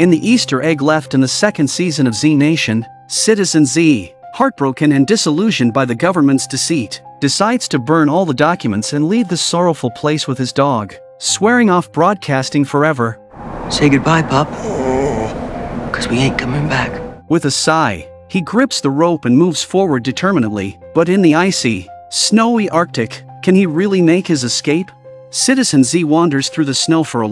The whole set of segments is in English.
In the Easter egg left in the second season of Z Nation, Citizen Z, heartbroken and disillusioned by the government's deceit, decides to burn all the documents and leave this sorrowful place with his dog, swearing off broadcasting forever. Say goodbye, pup. 'Cause we ain't coming back. With a sigh, he grips the rope and moves forward determinedly, but in the icy, snowy Arctic, can he really make his escape? Citizen Z wanders through the snow for a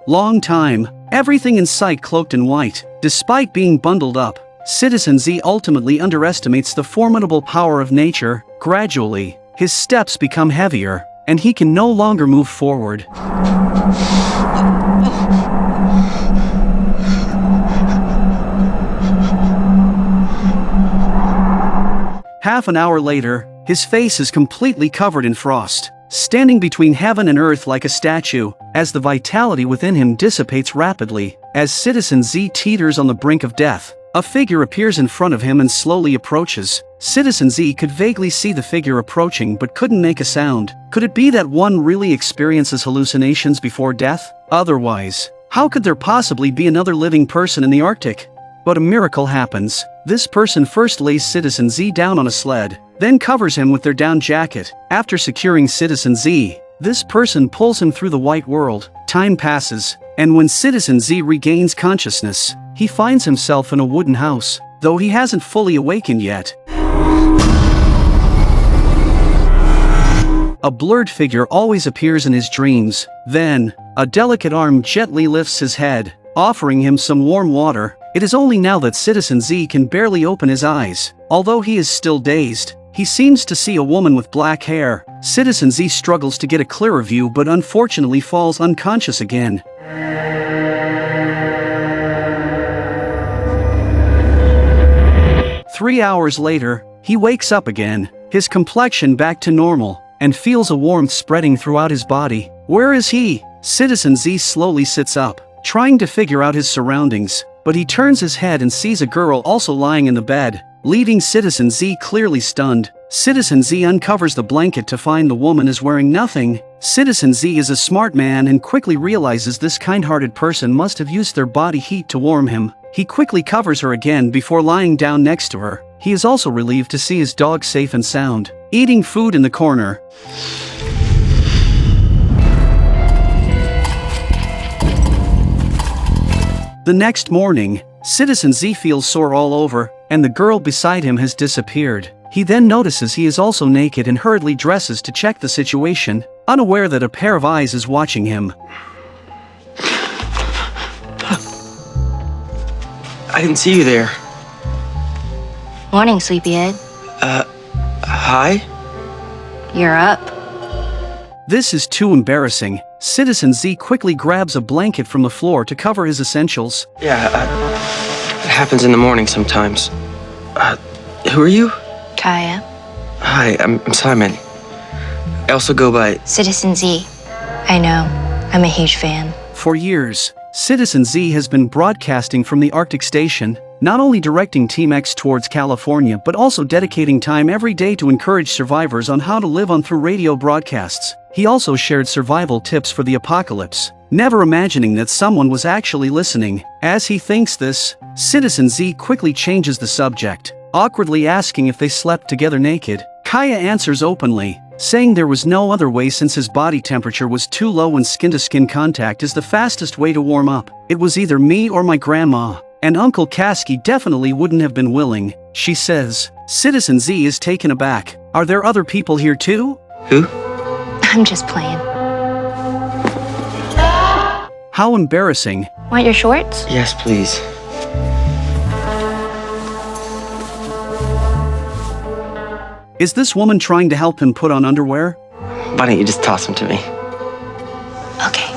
long time, everything in sight cloaked in white. Despite being bundled up, Citizen Z ultimately underestimates the formidable power of nature. Gradually, his steps become heavier, and he can no longer move forward. Half an hour later, his face is completely covered in frost, standing between heaven and earth like a statue, as the vitality within him dissipates rapidly. As Citizen Z teeters on the brink of death, a figure appears in front of him and slowly approaches. Citizen Z could vaguely see the figure approaching but couldn't make a sound. Could it be that one really experiences hallucinations before death? Otherwise, how could there possibly be another living person in the Arctic? But a miracle happens. This person first lays Citizen Z down on a sled, then covers him with their down jacket. After securing Citizen Z, this person pulls him through the white world. Time passes, and when Citizen Z regains consciousness, he finds himself in a wooden house, though he hasn't fully awakened yet. A blurred figure always appears in his dreams. Then, a delicate arm gently lifts his head, offering him some warm water. It is only now that Citizen Z can barely open his eyes. Although he is still dazed, he seems to see a woman with black hair. Citizen Z struggles to get a clearer view but unfortunately falls unconscious again. 3 hours later, he wakes up again, his complexion back to normal, and feels a warmth spreading throughout his body. Where is he? Citizen Z slowly sits up, trying to figure out his surroundings, but he turns his head and sees a girl also lying in the bed, leaving Citizen Z clearly stunned. Citizen Z uncovers the blanket to find the woman is wearing nothing. Citizen Z is a smart man and quickly realizes this kind-hearted person must have used their body heat to warm him. He quickly covers her again before lying down next to her. He is also relieved to see his dog safe and sound, eating food in the corner. The next morning, Citizen Z feels sore all over, and the girl beside him has disappeared. He then notices he is also naked and hurriedly dresses to check the situation, unaware that a pair of eyes is watching him. I didn't see you there. Morning, sleepyhead. Hi? You're up. This is too embarrassing. Citizen Z quickly grabs a blanket from the floor to cover his essentials. Yeah, it happens in the morning sometimes. Who are you? Kaya. Hi, I'm Simon. I also go by... Citizen Z. I know. I'm a huge fan. For years, Citizen Z has been broadcasting from the Arctic Station, not only directing Team X towards California but also dedicating time every day to encourage survivors on how to live on through radio broadcasts. He also shared survival tips for the apocalypse, never imagining that someone was actually listening. As he thinks this, Citizen Z quickly changes the subject, awkwardly asking if they slept together naked. Kaya answers openly, saying there was no other way since his body temperature was too low and skin-to-skin contact is the fastest way to warm up. It was either me or my grandma, and Uncle Kasky definitely wouldn't have been willing, she says. Citizen Z is taken aback. Are there other people here too? Who? I'm just playing. How embarrassing. Want your shorts? Yes, please. Is this woman trying to help him put on underwear? Why don't you just toss them to me? Okay.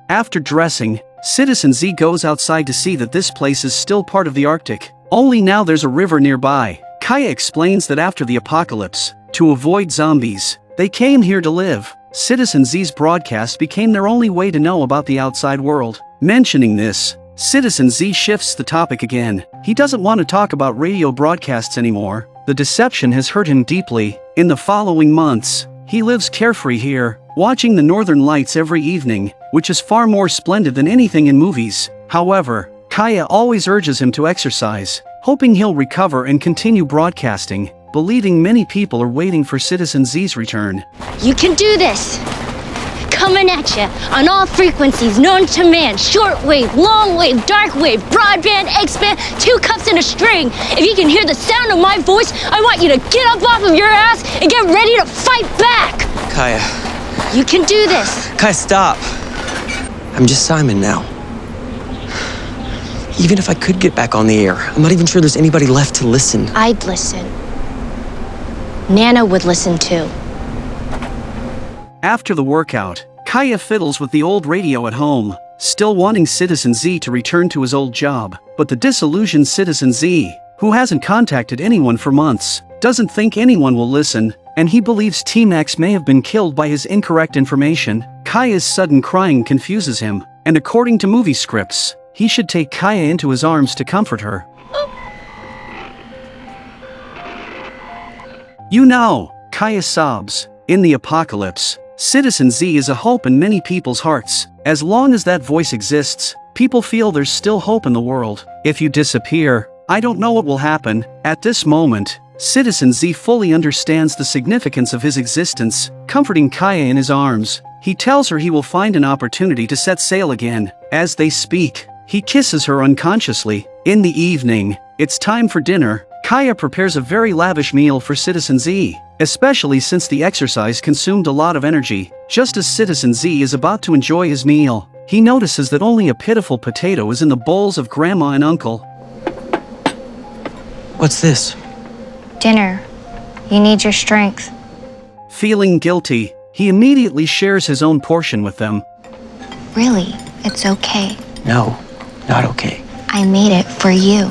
After dressing, Citizen Z goes outside to see that this place is still part of the Arctic. Only now there's a river nearby. Kaya explains that after the apocalypse, to avoid zombies, they came here to live. Citizen Z's broadcast became their only way to know about the outside world. Mentioning this, Citizen Z shifts the topic again. He doesn't want to talk about radio broadcasts anymore. The deception has hurt him deeply. In the following months, He lives carefree here, watching the northern lights every evening, which is far more splendid than anything in movies. However, Kaya always urges him to exercise, hoping he'll recover and continue broadcasting, believing many people are waiting for Citizen Z's return. You can do this! Coming at you on all frequencies known to man. Shortwave, longwave, darkwave, broadband, X-band, 2 cups and a string. If you can hear the sound of my voice, I want you to get up off of your ass and get ready to fight back! Kaya. You can do this! Kaya, stop. I'm just Simon now. Even if I could get back on the air, I'm not even sure there's anybody left to listen. I'd listen. Nana would listen too. After the workout, Kaya fiddles with the old radio at home, still wanting Citizen Z to return to his old job. But the disillusioned Citizen Z, who hasn't contacted anyone for months, doesn't think anyone will listen, and he believes Team X may have been killed by his incorrect information. Kaya's sudden crying confuses him, and according to movie scripts, he should take Kaya into his arms to comfort her. You know, Kaya sobs. In the apocalypse, Citizen Z is a hope in many people's hearts. As long as that voice exists, people feel there's still hope in the world. If you disappear, I don't know what will happen. At this moment, Citizen Z fully understands the significance of his existence, comforting Kaya in his arms. He tells her he will find an opportunity to set sail again. As they speak, he kisses her unconsciously. In the evening, it's time for dinner. Kaya prepares a very lavish meal for Citizen Z, especially since the exercise consumed a lot of energy. Just as Citizen Z is about to enjoy his meal, he notices that only a pitiful potato is in the bowls of Grandma and Uncle. What's this? Dinner. You need your strength. Feeling guilty, he immediately shares his own portion with them. Really, it's okay. No, not okay. I made it for you.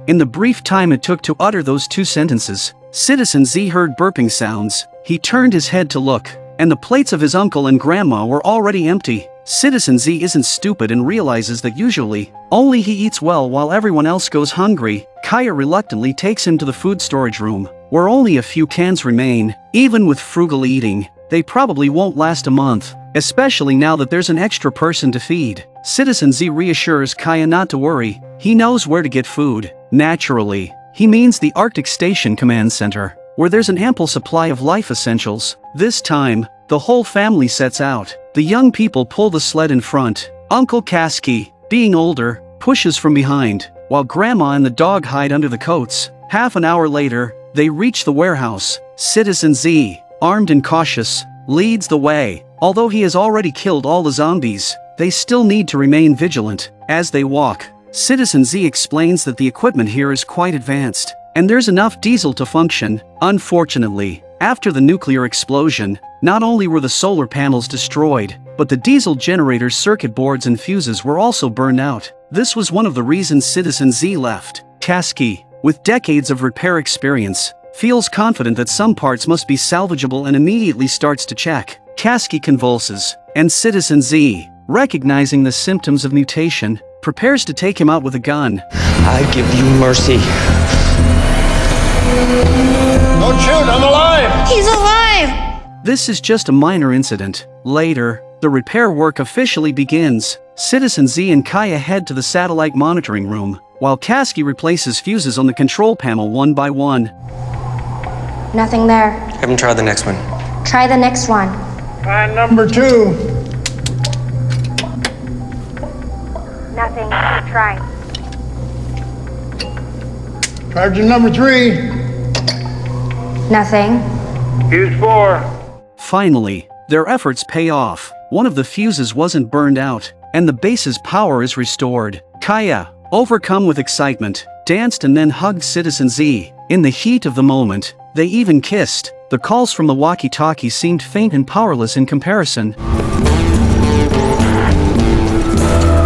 In the brief time it took to utter those 2 sentences, Citizen Z heard burping sounds. He turned his head to look, and the plates of his uncle and grandma were already empty. Citizen Z isn't stupid and realizes that usually, only he eats well while everyone else goes hungry. Kaya reluctantly takes him to the food storage room, where only a few cans remain. Even with frugal eating, they probably won't last a month, especially now that there's an extra person to feed. Citizen Z reassures Kaya not to worry, he knows where to get food. Naturally, he means the Arctic Station Command Center, where there's an ample supply of life essentials. This time, the whole family sets out. The young people pull the sled in front. Uncle Kasky, being older, pushes from behind, while Grandma and the dog hide under the coats. Half an hour later, they reach the warehouse. Citizen Z, armed and cautious, leads the way. Although he has already killed all the zombies, they still need to remain vigilant. As they walk, Citizen Z explains that the equipment here is quite advanced, and there's enough diesel to function. Unfortunately, after the nuclear explosion, not only were the solar panels destroyed, but the diesel generator's circuit boards and fuses were also burned out. This was one of the reasons Citizen Z left. Kasky, with decades of repair experience, feels confident that some parts must be salvageable and immediately starts to check. Kasky convulses, and Citizen Z, recognizing the symptoms of mutation, prepares to take him out with a gun. I give you mercy. Don't shoot, I'm alive! He's alive! This is just a minor incident. Later, the repair work officially begins. Citizen Z and Kaya head to the satellite monitoring room, while Kasky replaces fuses on the control panel one by one. Nothing there. Have him try the next one. Try the next one. Try number 2. Nothing. Try. Charger number 3. Nothing. Fuse 4. Finally, their efforts pay off. One of the fuses wasn't burned out, and the base's power is restored. Kaya, overcome with excitement, danced and then hugged Citizen Z. In the heat of the moment, they even kissed. The calls from the walkie-talkie seemed faint and powerless in comparison.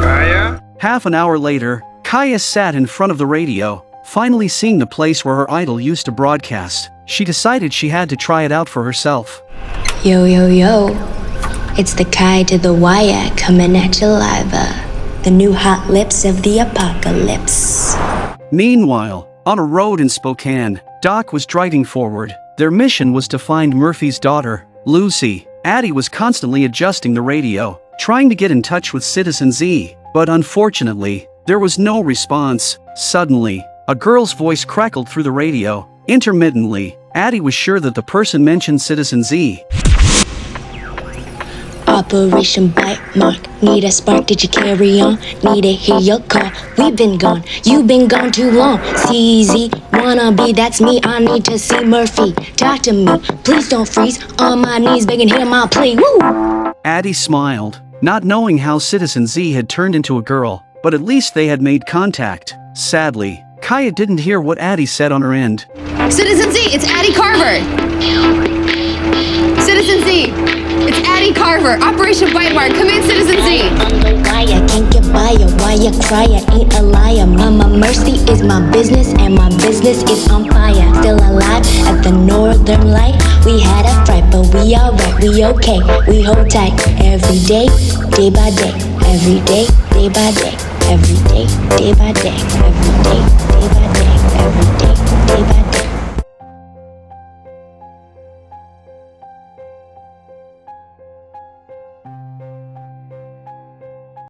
Kaya? Half an hour later, Kaya sat in front of the radio, finally seeing the place where her idol used to broadcast. She decided she had to try it out for herself. Yo, yo, yo. It's the Kai to the wire coming at you live. The new hot lips of the apocalypse. Meanwhile, on a road in Spokane, Doc was driving forward. Their mission was to find Murphy's daughter, Lucy. Addie was constantly adjusting the radio, trying to get in touch with Citizen Z, but unfortunately, there was no response. Suddenly, a girl's voice crackled through the radio, intermittently. Addie was sure that the person mentioned Citizen Z. Operation Bite Mark, need a spark, did you carry on? Need to hear your call, we've been gone, you've been gone too long. CZ, wanna be, that's me, I need to see Murphy. Talk to me, please don't freeze, on my knees begging, hear my plea, woo! Addie smiled, not knowing how Citizen Z had turned into a girl, but at least they had made contact. Sadly, Kaya didn't hear what Addie said on her end. Citizen Z, it's Addie Carver! Citizen Z, it's Addie Carver, Operation Bite Mark, come in, Citizen Z! Why I can't get by ya, why you cry, I ain't a liar. Mama mercy is my business, and my business is on fire. Still alive at the Northern Light, we had a fright, but we alright, we okay, we hold tight. Every day by day, every day by day, every day by day, every day by day.